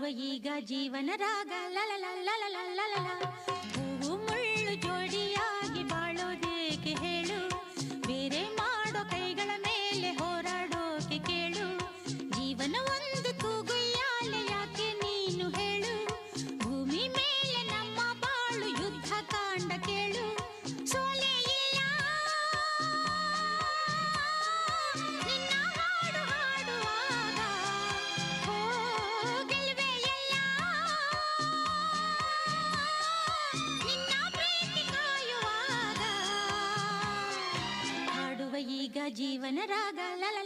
ಈಗ ಜೀವನ ರಾಗ ಲಲ ಲಲ ಹೂವು ಮುಳ್ಳು ಜೋಡಿಯಾಗಿ ಬಾಳೋದೇಕೆ ಹೇಳು ಬೇರೆ ಮಾಡೋ ಕೈಗಳ ಮೇಲೆ ಹೋರಾಡೋಕೆ ಕೇಳು ಜೀವನ ಒಂದು ತೂಗುಯ್ಯಾಲೆ ಯಾಕೆ ನೀನು ಹೇಳು ಭೂಮಿ ಮೇಲೆ ನಮ್ಮ ಬಾಳು ಯುದ್ಧ ಕಾಂಡ ಕೇಳು ಸೋಲೆ ಇಲ್ಲ ನಿನ್ನ ಹಾಡು ಹಾಡುವಾಗ ಹೋ ಗೆಲುವೆ ಇಲ್ಲ ನಿನ್ನ ಪ್ರೀತಿ ಕಾಯುವಾಗ ಹಾಡುವ ಈಗ ಜೀವನ ರಾಗ ಲಲ